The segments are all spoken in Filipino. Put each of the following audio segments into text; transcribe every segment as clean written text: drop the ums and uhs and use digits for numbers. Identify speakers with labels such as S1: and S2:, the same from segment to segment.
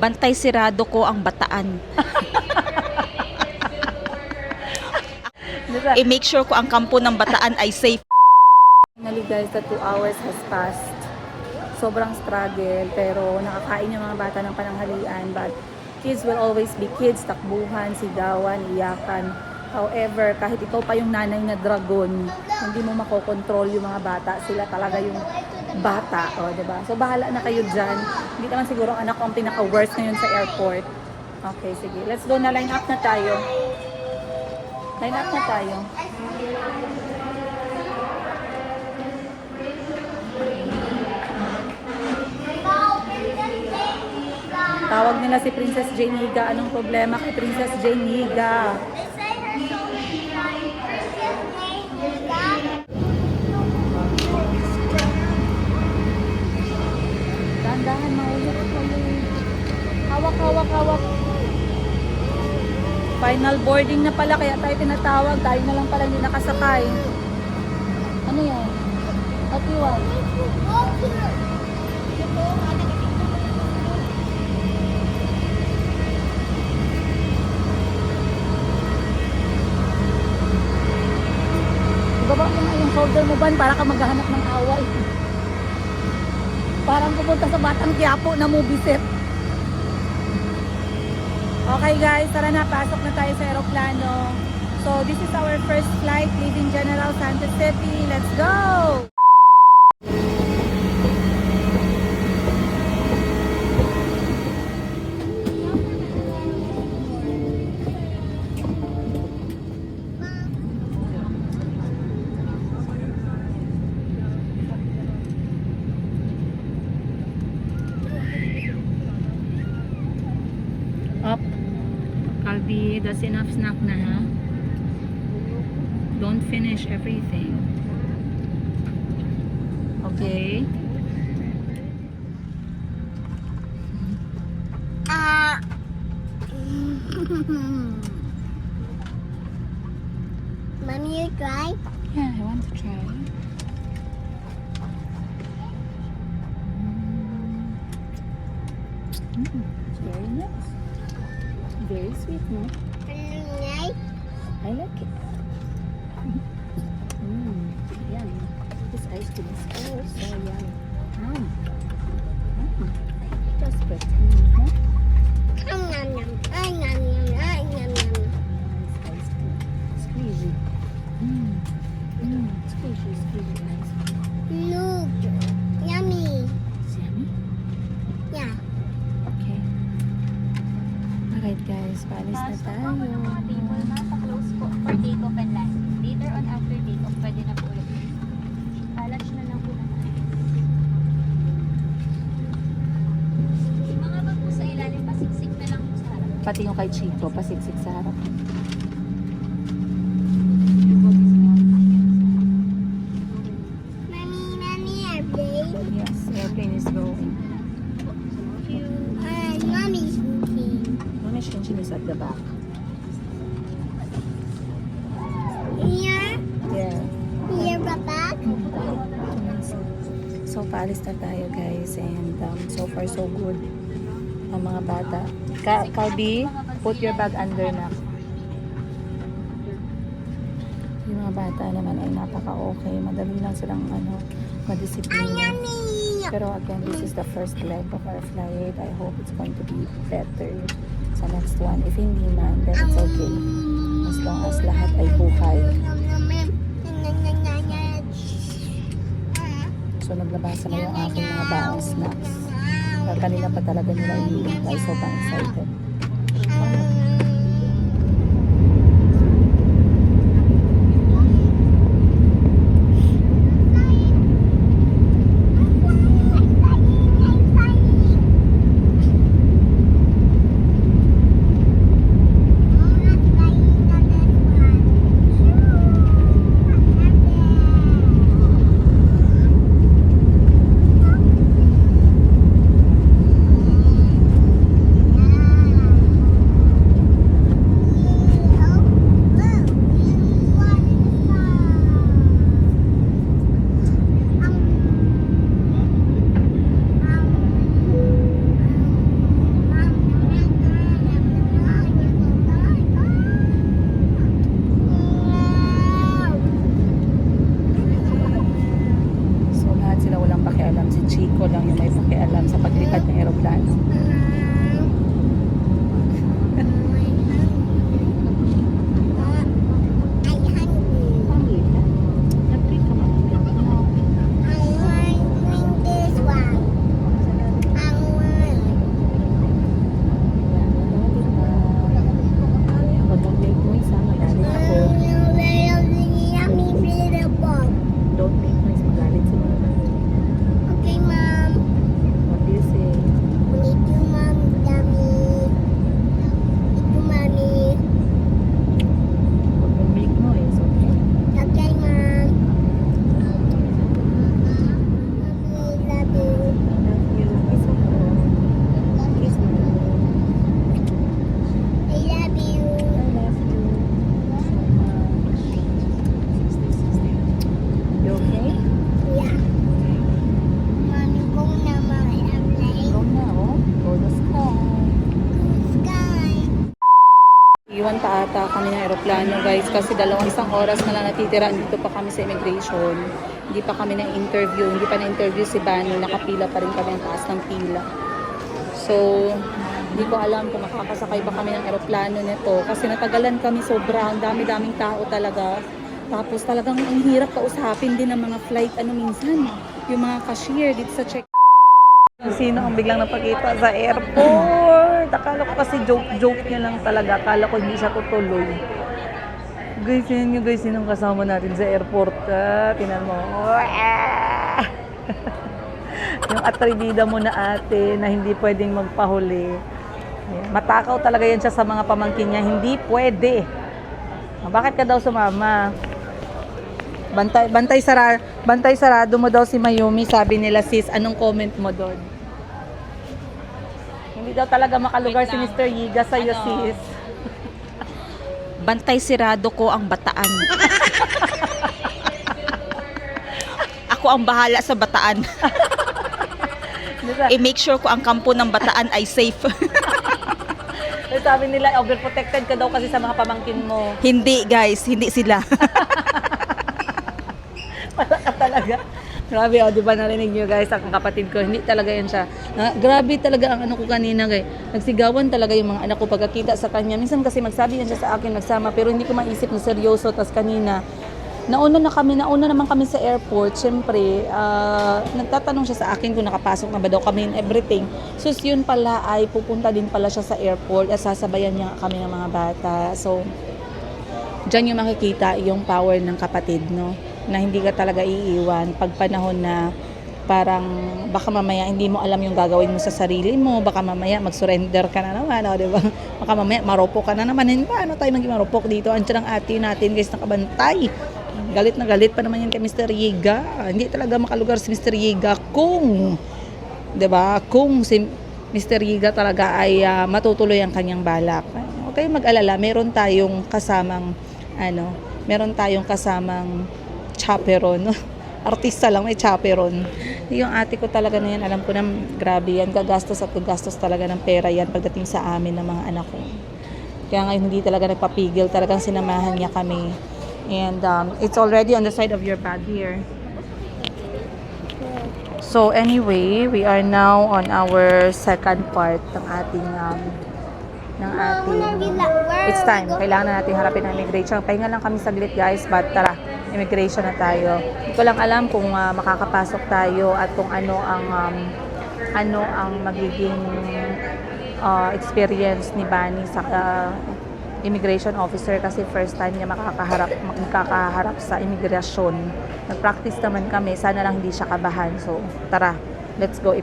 S1: bantay sirado ko ang Bataan. I-make sure ko ang kampo ng Bataan ay safe.
S2: Finally guys, the 2 hours has passed. Sobrang struggle, pero nakakain yung mga bata ng pananghalian. But kids will always be kids, takbuhan, sigawan, iyakan. However, kahit ikaw pa yung nanay na dragon, hindi mo makokontrol yung mga bata. Sila talaga yung bata, o, diba? So, bahala na kayo dyan. Hindi naman siguro ang anak ko ang pinaka-worst ngayon sa airport. Okay, sige. Let's go na. Line up na tayo. Line up na tayo. Tawag nila si Princess Jeniga. Anong problema kay Princess Jeniga? Dahan-dahan, maulog kayo. Hawak, hawak, hawak. Final boarding na pala, kaya tayo tinatawag. Tayo na lang pala hindi nakasakay. Ano yan? What do you want? Ibaba mo nga yung shoulder mo, Ban, para ka maghahanap ng away. Parang pupunta sa Batang Quiapo na movie set. Okay guys, tara na, pasok na tayo sa aeroplano. So this is our first flight leaving General Santos City. Let's go! Up. Calvi, that's enough snack na ha. Don't finish everything. Okay.
S3: Mommy, you try?
S2: Yeah, I want to try. It's very nice. Very sweet, no?
S3: Nice.
S2: I like it. Yum. This ice cream is so yummy. Just pretend, huh?
S3: Nom nom nom. Ay, nom nom. Ay, nom nom.
S2: Nice ice cream. Squeezy. Squeezy, squeezy ice cream.
S3: Look. Yummy.
S2: It's yummy?
S3: Yeah.
S2: Okay. Alright guys, paalis na tayo.
S4: Mga table na sa close po for take-off and land. Later on after take-off, pwede na po ulit. Latch na lang po na tayo. Mga bag po sa ilalim, pasiksik na lang po sa harap.
S2: Pati yung kay Chico, pasiksik sa harap.
S3: Mommy, airplane.
S2: Yes, airplane is going.
S3: Mommy's cooking.
S2: Mami Shinshin is at the back.
S3: Here,
S2: Yeah.
S3: here, Papa.
S2: So, paalis na tayo guys. And so far so good. Ang mga bata. Calbi, put your bag under na. Yung mga bata naman ay napaka-okay. Madali lang silang madisiplina. Pero again, this is the first leg of our flight. I hope it's going to be better sa next one. If hindi man, then it's okay. As long as lahat ay buhay. So naglabasa na yung aking mga baong snacks. Kanina pa talaga nila hinihintay. Sobrang excited. bata kami ng aeroplano guys kasi isang oras na lang natitira. Dito pa kami sa immigration. Hindi pa kami na-interview. Hindi pa na-interview si Bani. Nakapila pa rin kami ang taas ng pila. So, hindi ko alam kung makakasakay ba kami ng aeroplano nito. Kasi natagalan kami sobrang dami-daming tao talaga. Tapos talagang ang hirap kausapin din ng mga flight. Minsan, yung mga cashier dito sa check. Sino ang biglang napakita sa airport? Akala ko kasi joke niya lang talaga. Akala ko hindi siya tutuloy. Guys, yun nyo guys, sinong kasama natin sa airport. Tinan mo. Yung atribida mo na ate na hindi pwedeng magpahuli. Matakaw talaga yan siya sa mga pamangkin niya. Hindi pwede. Bakit ka daw sumama? Bantay sarado mo daw si Mayumi, sabi nila sis. Anong comment mo doon? Hindi daw talaga makalugar si Mr. Yiga sa'yo sis.
S1: Bantay sirado ko ang bataan. Ako ang bahala sa bataan. I-make sure ko ang kampo ng bataan ay safe.
S2: Sabi nila, overprotected ka daw kasi sa mga pamangkin mo.
S1: Hindi guys, hindi sila.
S2: Wala ka talaga. Grabe, di ba narinig nyo guys, ang kapatid ko, hindi talaga yan siya. Grabe talaga ang ko kanina guys. Nagsigawan talaga yung mga anak ko pagkakita sa kanya. Minsan kasi magsabi yan siya sa akin, nagsama, pero hindi ko maisip na seryoso. Tas kanina, nauna naman kami sa airport. Siyempre, nagtatanong siya sa akin kung nakapasok na ba daw kami and everything. So, yun pala ay pupunta din pala siya sa airport at sasabayan niya kami ng mga bata. So, dyan yung makikita yung power ng kapatid, no? Na hindi ka talaga iiwan pag panahon na parang baka mamaya hindi mo alam yung gagawin mo sa sarili mo, baka mamaya mag-surrender ka na naman, di ba? Baka mamaya marupok ka na naman. Paano tayo maging marupok dito? Andiyan ang ate natin guys, nakabantay. Galit na galit pa naman yan kay Mr. Yiga. Hindi talaga makalugar si Mr. Yiga kung, di ba? Kung si Mr. Yiga talaga ay matutuloy ang kanyang balak. Okay, mag-alala, meron tayong kasamang chaperon. Artista lang, may chaperon. Yung ate ko talaga na yan, alam ko na grabe yan, gagastos talaga ng pera yan pagdating sa amin ng mga anak ko. Kaya ngayon hindi talaga nagpapigil, talagang sinamahan niya kami. And it's already on the side of your bag here. So anyway, we are now on our second part ng ating it's time. Kailangan na natin harapin ang immigration. Pahinga lang kami saglit guys, but tara, immigration na tayo. Hindi ko lang alam kung makakapasok tayo at kung ano ang magiging experience ni Bani sa immigration officer kasi first time niya makakaharap sa immigration. Nag-practice naman kami, sana lang hindi siya kabahan. So, tara, let's go.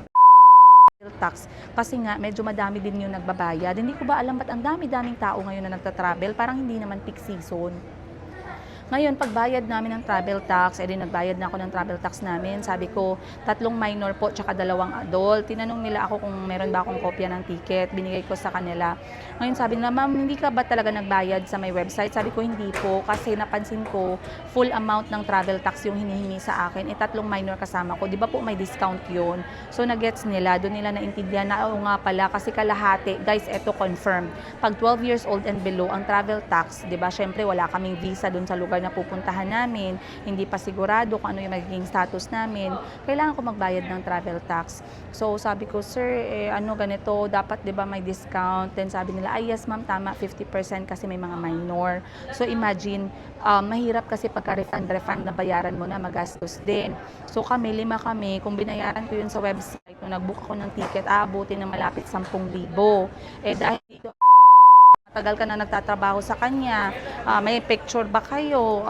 S2: Tax. Kasi nga, medyo madami din yung nagbabayad. Hindi ko ba alam ba't ang dami-daming tao ngayon na nagtatravel? Parang hindi naman peak season. Ngayon, pagbayad namin ng travel tax, nagbayad na ako ng travel tax namin. Sabi ko, 3 minor po, tsaka 2 adult. Tinanong nila ako kung meron ba akong kopya ng ticket. Binigay ko sa kanila. Ngayon, sabi nila, ma'am, hindi ka ba talaga nagbayad sa may website? Sabi ko, hindi po. Kasi napansin ko, full amount ng travel tax yung hinihingi sa akin. 3 minor kasama ko. Di ba po may discount yun? So, nag-gets nila. Doon nila naintindihan na, oo nga pala, kasi kalahati. Guys, eto confirm. Pag 12 years old and below, ang travel tax, di ba, syempre, wala kaming visa doon sa lugar na pupuntahan namin, hindi pa sigurado kung ano yung magiging status namin, kailangan ko magbayad ng travel tax. So sabi ko, sir, ganito, dapat 'di ba may discount? Then sabi nila, ay yes ma'am, tama, 50% kasi may mga minor. So imagine, mahirap kasi pagka-refund na bayaran mo na, magastos din. So kami, 5 kami, kung binayaran ko yun sa website, nung nag-book ako ng ticket, aabutin na malapit 10,000. Dahil dito, matagal ka na nagtatrabaho sa kanya, may picture ba kayo,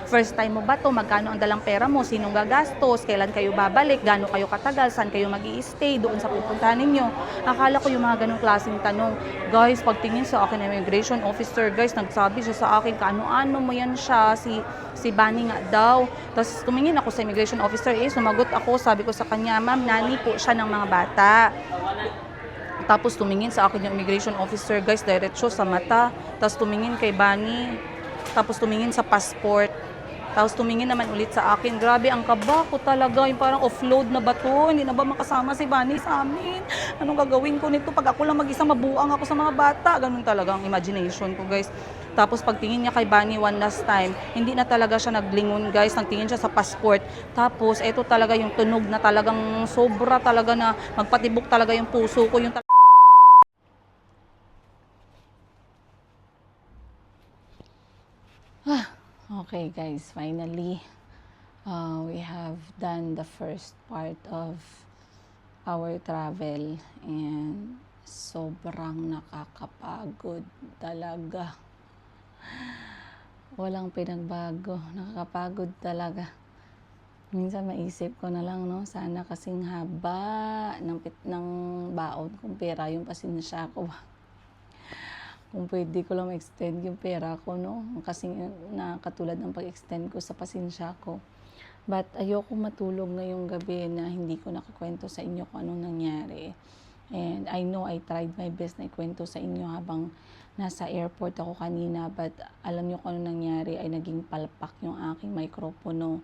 S2: first time mo ba to, magkano ang dalang pera mo, sinong gagastos, kailan kayo babalik, gaano kayo katagal, saan kayo mag-i-stay doon sa pupuntahan ninyo. Akala ko yung mga ganong klaseng tanong. Guys, pagtingin sa akin ng immigration officer, guys, nagsabi siya sa akin, kaano-ano mo yan siya, si Bani nga daw. Tapos tumingin ako sa immigration officer, sumagot ako, sabi ko sa kanya, ma'am, nani po siya ng mga bata. Tapos tumingin sa akin yung immigration officer, guys, diretso sa mata. Tapos tumingin kay Bani. Tapos tumingin sa passport. Tapos tumingin naman ulit sa akin. Grabe, ang kaba ko talaga. Yung parang offload na ba to? Hindi na ba makasama si Bunny sa amin? Anong gagawin ko nito? Pag ako lang mag-isa, mabuang ako sa mga bata. Ganun talaga ang imagination ko, guys. Tapos pagtingin niya kay Bunny one last time, hindi na talaga siya naglingon, guys. Nagtingin siya sa passport. Tapos ito talaga yung tunog na talagang sobra talaga na magpatibok talaga yung puso ko. Yung okay guys, finally we have done the first part of our travel and sobrang nakakapagod talaga. Walang pinagbago, nakakapagod talaga. Minsan maisip ko na lang, no, sana kasing haba ng baon kong pera yung pasensya ko. Kung pwede ko lang extend yung pera ko, no? Kasi na katulad ng pag-extend ko sa pasensya ko. But ayoko matulog ngayong gabi na hindi ko nakakwento sa inyo kung anong nangyari. And I know I tried my best na ikwento sa inyo habang nasa airport ako kanina. But alam nyo kung anong nangyari ay naging palpak yung aking mikropono.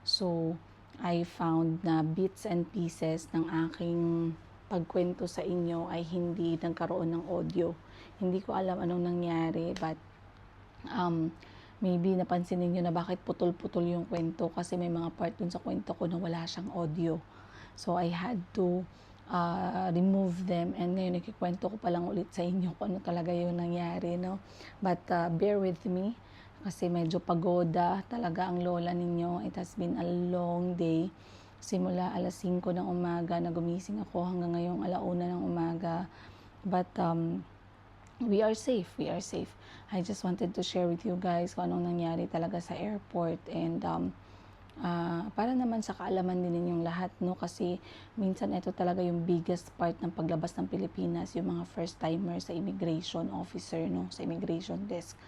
S2: So, I found na bits and pieces ng aking pagkwento sa inyo ay hindi nagkaroon ng audio. Hindi ko alam anong nangyari, but maybe napansin niyo na bakit putol-putol yung kwento kasi may mga part dun sa kwento ko na wala siyang audio. So I had to remove them, and ngayon ikikwento ko pa lang ulit sa inyo kung ano talaga yung nangyari, no? But bear with me kasi medyo pagoda talaga ang lola ninyo. It has been a long day. Simula alas 5 ng umaga na gumising ako hanggang ngayong 1:00 ng umaga. But we are safe. I just wanted to share with you guys kung anong nangyari talaga sa airport, and para naman sa kaalaman din ninyong lahat, no, kasi minsan ito talaga yung biggest part ng paglabas ng Pilipinas, yung mga first timer sa immigration officer, no, sa immigration desk.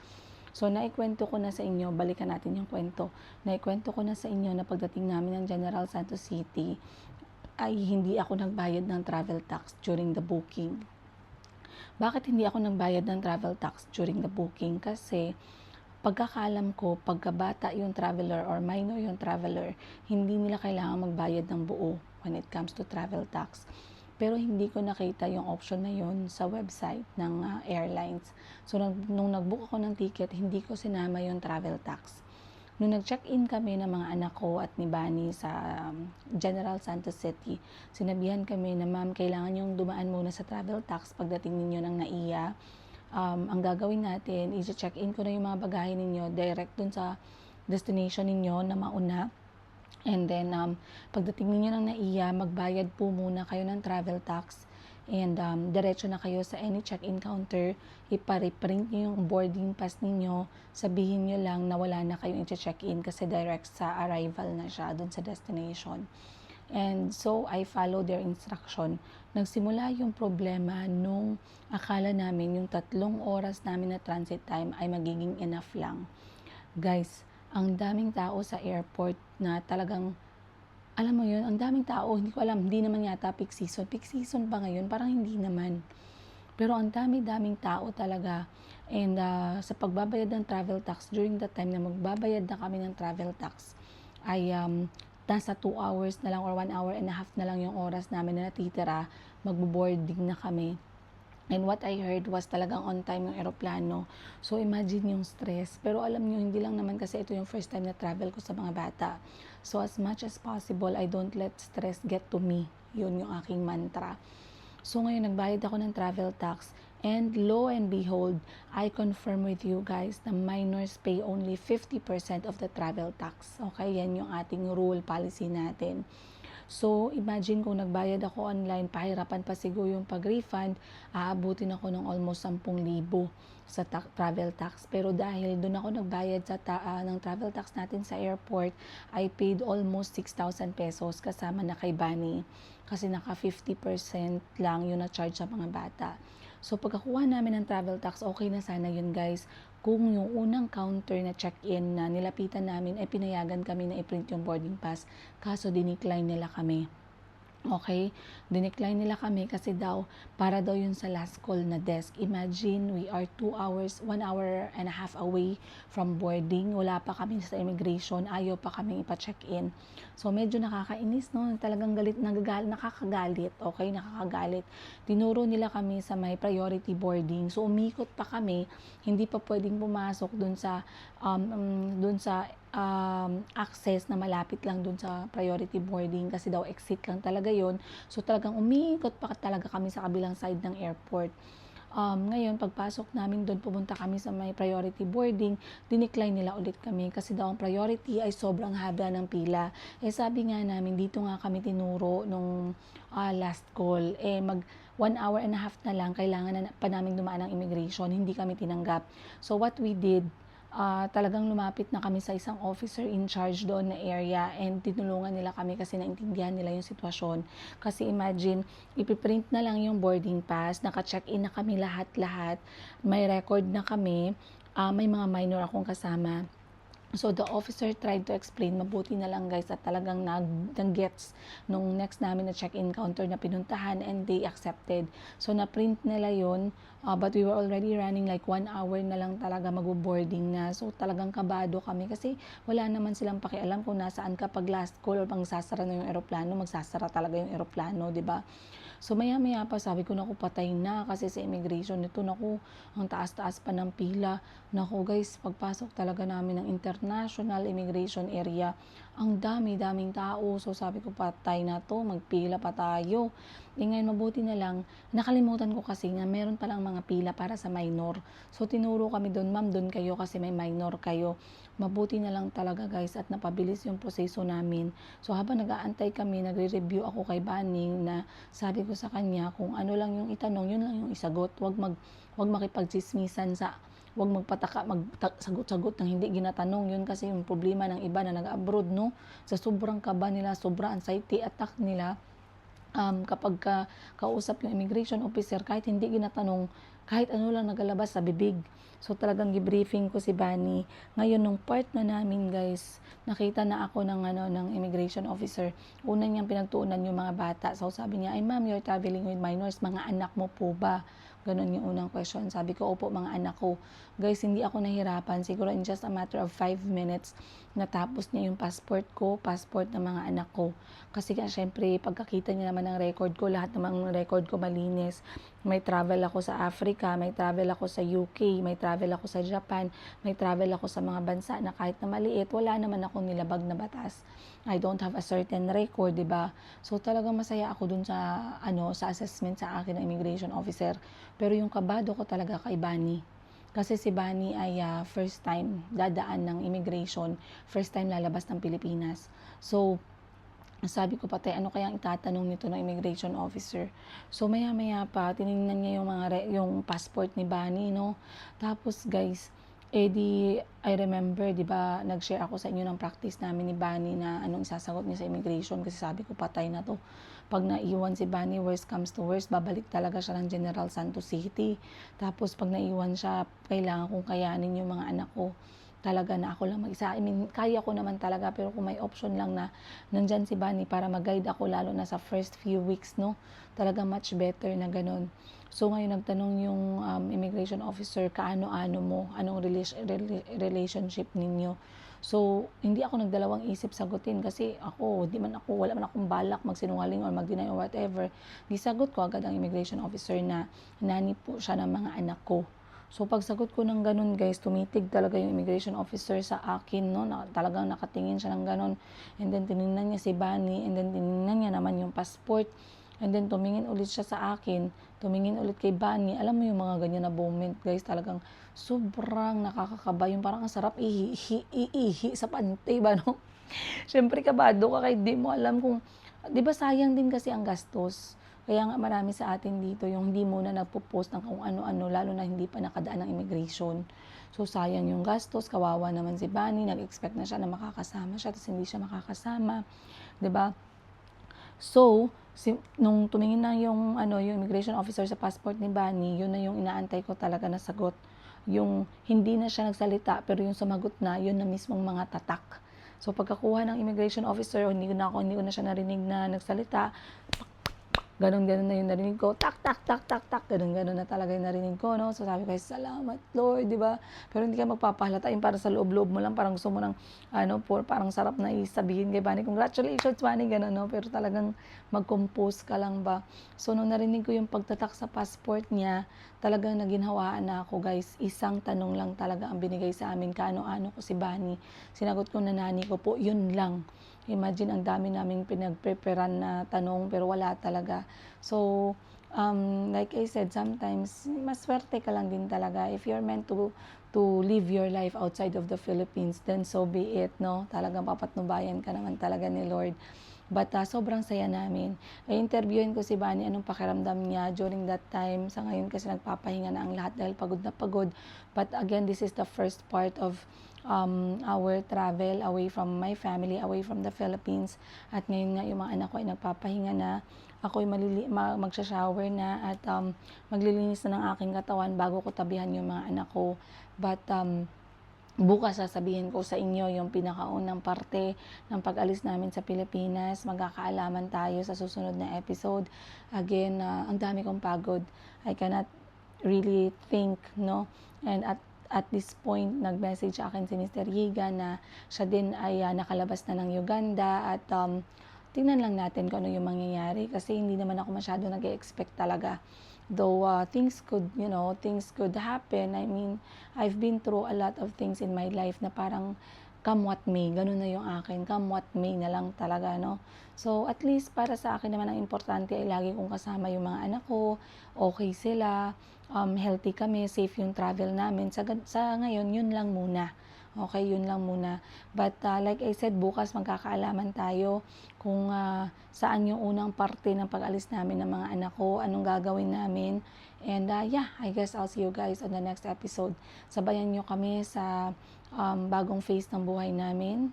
S2: So naikwento ko na sa inyo, balikan natin yung kwento. Naikwento ko na sa inyo na pagdating namin ng General Santos City ay hindi ako nagbayad ng travel tax during the booking. Bakit hindi ako nagbayad ng travel tax during the booking? Kasi pagkakaalam ko, pagkabata yung traveler or minor yung traveler, hindi nila kailangan magbayad ng buo when it comes to travel tax. Pero hindi ko nakita yung option na yun sa website ng airlines. So nung nag-book ako ng ticket, hindi ko sinama yung travel tax. Nung nag-check-in kami ng mga anak ko at ni Bunny sa General Santos City, sinabihan kami na, ma'am, kailangan yung dumaan muna sa travel tax pagdating ninyo ng NAIA. Ang gagawin natin, i-check-in ko na yung mga bagahe ninyo direct dun sa destination ninyo na mauna. And then, pagdating ninyo ng NAIA, magbayad po muna kayo ng travel tax. And diretso na kayo sa any check-in counter, ipa-reprint nyo yung boarding pass ninyo, sabihin nyo lang na wala na kayong i-check-in kasi direct sa arrival na siya dun sa destination. And so, I follow their instruction. Nagsimula yung problema nung akala namin yung 3 oras namin na transit time ay magiging enough lang. Guys, ang daming tao sa airport na talagang, alam mo yun, ang daming tao, hindi ko alam, hindi naman yata peak season. Peak season pa ngayon, parang hindi naman. Pero ang daming tao talaga. And sa pagbabayad ng travel tax, during the time na magbabayad na kami ng travel tax, ay nasa 2 hours na lang or 1 hour and a half na lang yung oras namin na natitira, magbo-boarding na kami. And what I heard was talagang on time yung aeroplano. So imagine yung stress. Pero alam nyo, hindi lang naman kasi ito yung first time na travel ko sa mga bata. So as much as possible, I don't let stress get to me. Yun yung aking mantra. So ngayon, nagbayad ako ng travel tax. And lo and behold, I confirm with you guys na minors pay only 50% of the travel tax. Okay, yan yung ating rule policy natin. So, imagine kung nagbayad ako online, pahirapan pa siguro yung pag-refund, aabutin ako ng almost 10,000 sa travel tax. Pero dahil doon ako nagbayad sa ng travel tax natin sa airport, I paid almost 6,000 pesos kasama na kay Bunny. Kasi naka 50% lang yung na-charge sa mga bata. So, pagkakuha namin ng travel tax, okay na sana yun, guys. Kung yung unang counter na check-in na nilapitan namin ay pinayagan kami na i-print yung boarding pass, kaso dinicline nila kami. Okay, dinecline nila kami kasi daw, para daw yun sa last call na desk. Imagine, we are 2 hours, 1 hour and a half away from boarding. Wala pa kami sa immigration, ayaw pa kami ipa-check-in. So, medyo nakakainis, no? Talagang nakakagalit, okay? Nakakagalit. Tinuro nila kami sa may priority boarding. So, umikot pa kami, hindi pa pwedeng pumasok dun sa access na malapit lang dun sa priority boarding kasi daw exit lang talaga yon. So talagang umiikot pa talaga kami sa kabilang side ng airport. Ngayon, pagpasok namin doon, pumunta kami sa may priority boarding, dinecline nila ulit kami kasi daw ang priority ay sobrang haba ng pila. Sabi nga namin, dito nga kami tinuro nung last call. Mag 1 hour and a half na lang, kailangan na pa namin dumaan ng immigration, hindi kami tinanggap. So what we did, talagang lumapit na kami sa isang officer in charge doon na area and tinulungan nila kami kasi naintindihan nila yung sitwasyon. Kasi imagine, ipiprint na lang yung boarding pass, naka-check-in na kami lahat-lahat, may record na kami, may mga minor akong kasama. So, the officer tried to explain, mabuti na lang guys at talagang nag-gets nung next namin na check-in counter na pinuntahan and they accepted. So, na-print nila yun, but we were already running like 1 hour na lang talaga mag-boarding na. So, talagang kabado kami kasi wala naman silang pakialam kung nasaan kapag last call or magsasara na yung aeroplano, magsasara talaga yung aeroplano, di ba? So, maya-maya pa, sabi ko, naku, patay na kasi sa immigration nito, naku, ang taas-taas pa ng pila. Naku guys, pagpasok talaga namin ng international immigration area, ang dami-daming tao. So, sabi ko, patay na to, magpila pa tayo. Ngayon, mabuti na lang, nakalimutan ko kasi nga, meron palang mga pila para sa minor. So, tinuro kami doon, ma'am, doon kayo kasi may minor kayo. Mabuti na lang talaga guys at napabilis yung proseso namin. So, habang nag-aantay kami, nagre-review ako kay Banning na sabi ko sa kanya, kung ano lang yung itanong, yun lang yung isagot. Wag makipagchismisan wag magpataka, magsagot-sagot ng hindi ginatanong. Yun kasi yung problema ng iba na nag-abroad, no? Sa sobrang kaba nila, sobrang anxiety attack nila, kapag kausap yung immigration officer, kahit hindi ginatanong, kahit ano lang nagalabas sa bibig. So talagang gibriefing ko si Bani. Ngayon nung part na namin guys, nakita na ako ng immigration officer. Una niyang pinagtuunan yung mga bata. So sabi niya, ay ma'am, you're traveling with minors, mga anak mo po ba? Ganon yung unang question. Sabi ko, opo, mga anak ko. Guys, hindi ako nahirapan. Siguro in just a matter of 5 minutes, natapos niya yung passport ko, passport ng mga anak ko. Kasi nga, syempre, pagkakita niya naman ng record ko, lahat ng record ko malinis. May travel ako sa Africa, may travel ako sa UK, may travel ako sa Japan, may travel ako sa mga bansa na kahit na maliit, wala naman akong nilabag na batas. I don't have a certain record, diba? So, talagang masaya ako dun sa assessment sa akin ng immigration officer. Pero yung kabado ko talaga kay Bani. Kasi si Bani ay first time dadaan ng immigration, first time lalabas ng Pilipinas. So, sabi ko patay, ano kayang itatanong nito ng immigration officer? So, maya-maya pa, tinignan niya yung passport ni Bani, no? Tapos, guys, I remember, di ba, nag-share ako sa inyo ng practice namin ni Bani na anong isasagot niya sa immigration kasi sabi ko, patay na to. Pag naiwan si Bani, worst comes to worst, babalik talaga siya ng General Santos City. Tapos, pag naiwan siya, kailangan kong kayanin yung mga anak ko. Talaga na ako lang mag-isa. I mean, kaya ko naman talaga, pero kung may option lang na nandyan si Bani para mag-guide ako, lalo na sa first few weeks, no? Talaga much better na ganun. So, ngayon nagtanong yung immigration officer, kaano-ano mo, anong relationship ninyo. So, hindi ako nagdalawang isip sagutin kasi wala man akong balak magsinungaling or mag-deny or whatever. Gisagot ko agad ang immigration officer na nani po siya ng mga anak ko. So, pagsagot ko ng ganun, guys, tumitig talaga yung immigration officer sa akin, no? Talagang nakatingin siya ng ganun. And then, tinignan niya si Bani. And then, tinignan niya naman yung passport. And then, tumingin ulit siya sa akin. Tumingin ulit kay Bani. Alam mo yung mga ganyan na moment, guys, talagang sobrang nakakakaba. Yung parang ang sarap iihi sa pantay ba, no? Siyempre, kabado ka, kahit di mo alam kung, di ba sayang din kasi ang gastos. Kaya nga marami sa atin dito yung hindi muna nagpo-post ng kung ano-ano, lalo na hindi pa nakadaan ng immigration. So, sayang yung gastos, kawawa naman si Bani, nag-expect na siya na makakasama siya, tapos hindi siya makakasama, 'di ba? So, nung tumingin na yung immigration officer sa passport ni Bani, yun na yung inaantay ko talaga na sagot. Yung hindi na siya nagsalita, pero yung sumagot na, yun na mismong mga tatak So pagkakuha ng immigration officer, hindi ko na siya narinig na nagsalita. Ganon na yung narinig ko, tak, tak, tak, tak, tak, ganon na talaga yung narinig ko, no? So sabi ko, salamat Lord, di ba? Pero hindi ka magpapahalata, yung parang sa loob-loob mo lang, parang gusto mo ng, parang sarap na isabihin kay Bani, congratulations Bani, ganon, no? Pero talagang mag-compose ka lang ba? So nung narinig ko yung pagtatak sa passport niya, talagang naginhawaan na ako, guys. Isang tanong lang talaga ang binigay sa amin, kaano-ano ko si Bani. Sinagot ko na nani ko po, yun lang. Imagine, ang dami naming pinag-preparean na tanong pero wala talaga. So, like I said, sometimes, maswerte ka lang din talaga. If you're meant to live your life outside of the Philippines, then so be it, no? Talagang papatnubayan ka naman talaga ni Lord. But sobrang saya namin. Interviewin ko si Bani, anong pakiramdam niya during that time. Sa ngayon kasi nagpapahinga na ang lahat dahil pagod na pagod. But again, this is the first part of our travel away from my family, away from the Philippines. At ngayon nga yung mga anak ko ay nagpapahinga na. Ako'y magsha-shower na at maglilinis na ng aking katawan bago ko tabihan yung mga anak ko. But bukas sasabihin ko sa inyo yung pinakaunang parte ng pag-alis namin sa Pilipinas. Magkakaalaman tayo sa susunod na episode. Again, ang dami kong pagod. I cannot really think, no? And at this point, nag-message sa akin si Mr. Yiga na siya din ay nakalabas na ng Uganda at tingnan lang natin kung ano yung mangyayari kasi hindi naman ako masyado nag-expect talaga. Though things could happen. I mean, I've been through a lot of things in my life na parang come what may, ganun na yung akin, come what may na lang talaga, no? So, at least para sa akin naman ang importante ay lagi kong kasama yung mga anak ko, okay sila, healthy kami, safe yung travel namin. Sa ngayon, yun lang muna. Okay, yun lang muna. But like I said, bukas magkakaalaman tayo kung saan yung unang parte ng pag-alis namin ng mga anak ko, anong gagawin namin. And I guess I'll see you guys on the next episode. Sabayan nyo kami sa bagong phase ng buhay namin.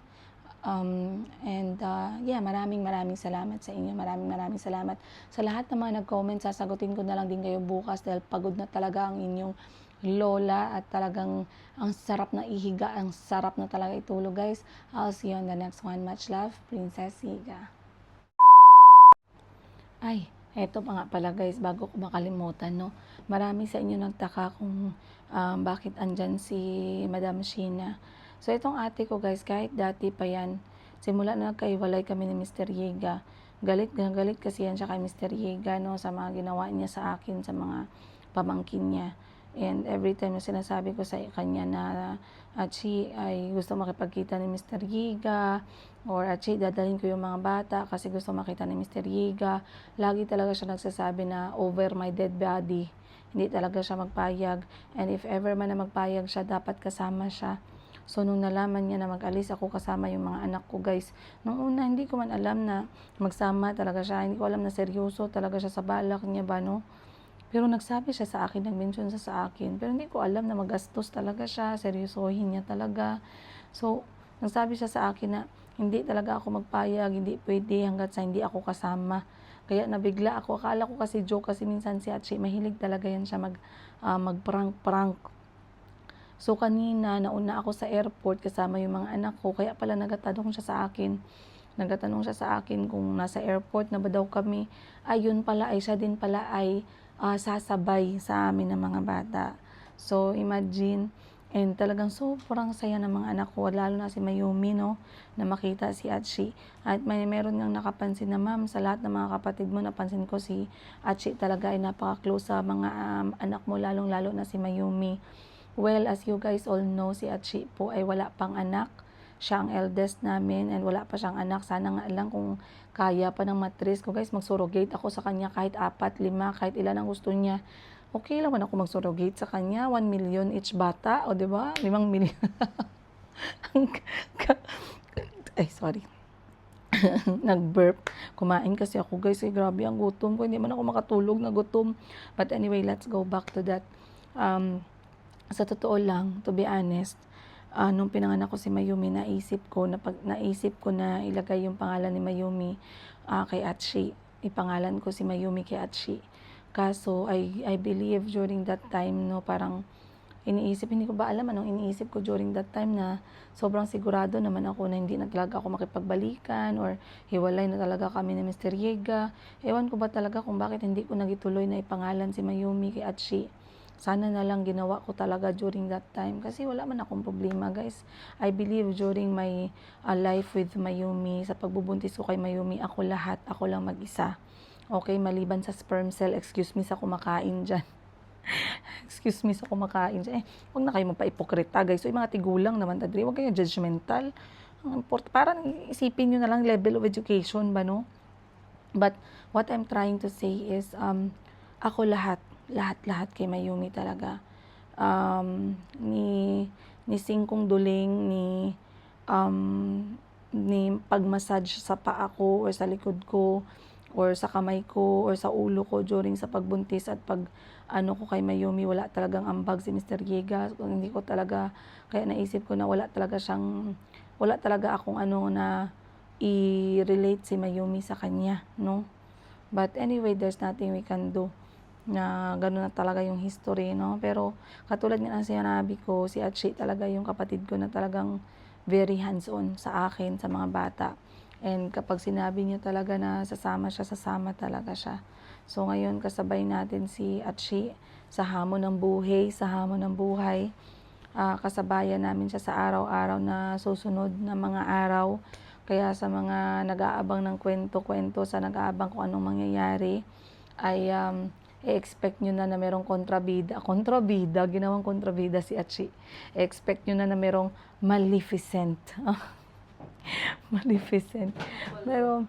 S2: Maraming salamat sa inyo. Maraming salamat sa lahat ng mga nag-comment. Sasagutin ko na lang din kayo bukas dahil pagod na talaga ang inyong lola at talagang ang sarap na ihiga, ang sarap na talaga itulog, guys. I'll see you on the next one. Much love, Princess Higa. Ay, eto pa nga pala, guys, bago ko makalimutan, no? Marami sa inyo nagtaka kung bakit andyan si Madam Sheena. So, itong ate ko, guys, kahit dati pa yan, simula na nagkaiwalay kami ni Mr. Higa, galit kasi yan siya kay Mr. Higa, no? Sa mga ginawa niya sa akin, sa mga pamangkin niya. And every time na sinasabi ko sa kanya na Achi ay gusto makipagkita ni Mr. Yiga or Achi dadalhin ko yung mga bata kasi gusto makita ni Mr. Yiga, lagi talaga siya nagsasabi na over my dead body. Hindi talaga siya magpayag. And if ever man na magpayag siya, dapat kasama siya. So, nung nalaman niya na mag-alis ako kasama yung mga anak ko, guys, nung una, hindi ko man alam na magsama talaga siya. Hindi ko alam na seryoso talaga siya sa balak niya ba, no? Pero nagsabi siya sa akin, nag-mention siya sa akin. Pero hindi ko alam na magastos talaga siya, seryosohin niya talaga. So, nagsabi siya sa akin na hindi talaga ako magpayag, hindi pwede hanggat sa hindi ako kasama. Kaya nabigla ako. Akala ko kasi joke kasi minsan si Achi, mahilig talaga yan siya mag-prank. So, kanina, nauna ako sa airport kasama yung mga anak ko. Kaya pala nagatanong siya sa akin kung nasa airport na ba daw kami. Ayun pala ay siya din pala ay sasabay sa amin ng mga bata. So, imagine, and talagang sobrang saya ng mga anak ko, lalo na si Mayumi, no, na makita si Achi. At meron ngang nakapansin na, ma'am, sa lahat ng mga kapatid mo, napansin ko si Achi talaga ay napaka-close sa mga anak mo, lalong-lalo na si Mayumi. Well, as you guys all know, si Achi po ay wala pang anak. Siya ang eldest namin and wala pa siyang anak. Sana nga lang kung kaya pa ng matris ko, guys, mag-surrogate ako sa kanya kahit 4, 5, kahit ilan ang gusto niya. Okay lang man ako mag-surrogate sa kanya. 1 million each bata. O, diba? 5 million. Ay, sorry. Nag-burp. Kumain kasi ako, guys. Ay, grabe ang gutom ko. Hindi man ako makatulog na gutom. But anyway, let's go back to that. Sa totoo lang, to be honest, nung pinanganak ko si Mayumi, naisip ko na ilagay yung pangalan ni Mayumi kay Achi. Ipangalan ko si Mayumi kay Achi. Kaso, I believe during that time, no, parang hindi ko ba alam anong iniisip ko during that time na sobrang sigurado naman ako na hindi na talaga ako makipagbalikan or hiwalay na talaga kami ni Mr. Yega. Ewan ko ba talaga kung bakit hindi ko nagituloy na ipangalan si Mayumi kay Atchi. Sana na lang ginawa ko talaga during that time kasi wala man akong problema, guys. I believe during my life with Mayumi, sa pagbubuntis ko kay Mayumi, ako lahat, ako lang mag-isa. Okay, maliban sa sperm cell, excuse me sa kumakain dyan. Excuse me sa kumakain dyan. Huwag na kayo magpa-ipokrita, guys. So, yung mga tigulang naman, tadri, huwag kayo judgmental. Parang isipin nyo na lang level of education ba, no? But, what I'm trying to say is, ako lahat kay Mayumi talaga. Ni Singkong Duling, ni pagmassage sa paa ko or sa likod ko, or sa kamay ko, or sa ulo ko during sa pagbuntis at ko kay Mayumi, wala talagang ambag si Mr. Yega. Hindi ko talaga, kaya naisip ko na wala talaga akong na i-relate si Mayumi sa kanya, no? But anyway, there's nothing we can do, na gano'n na talaga yung history, no? Pero katulad nga ng sinabi ko, si Atchi talaga yung kapatid ko na talagang very hands-on sa akin, sa mga bata. And kapag sinabi niya talaga na sasama siya, sasama talaga siya. So ngayon kasabay natin si Atchi sa hamon ng buhay. Kasabayan namin siya sa araw-araw na susunod na mga araw. Kaya sa mga nag-aabang ng kwento-kwento, sa nag-aabang kung anong mangyayari, ay i-expect nyo na merong kontrabida, ginawang kontrabida si Atchi. I-expect nyo na merong Maleficent. Maleficent. Pero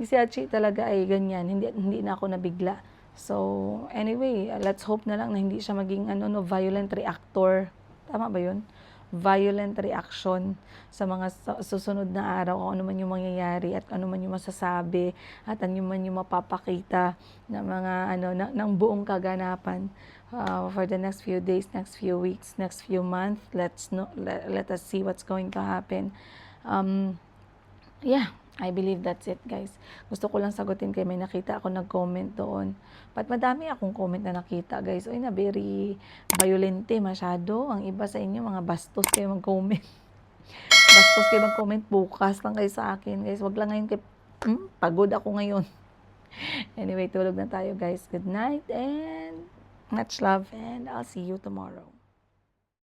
S2: si Atchi talaga ay ganyan, hindi na ako nabigla. So anyway, let's hope na lang na hindi siya maging violent reactor. Tama ba 'yun? Violent reaction sa mga susunod na araw, kung ano man yung mangyayari at ano man yung masasabi at ano man yung mapapakita ng mga ng buong kaganapan for the next few days, next few weeks, next few months. Let us see what's going to happen. Yeah, I believe that's it, guys. Gusto ko lang sagutin kay may nakita ako nag-comment doon. But madami akong comment na nakita, guys. Uy, na very violente masyado. Ang iba sa inyo, mga bastos kayo mag-comment. Bastos kayo mag-comment. Bukas lang kayo sa akin, guys. Wag lang ngayon pagod ako ngayon. Anyway, tulog na tayo, guys. Good night and much love and I'll see you tomorrow.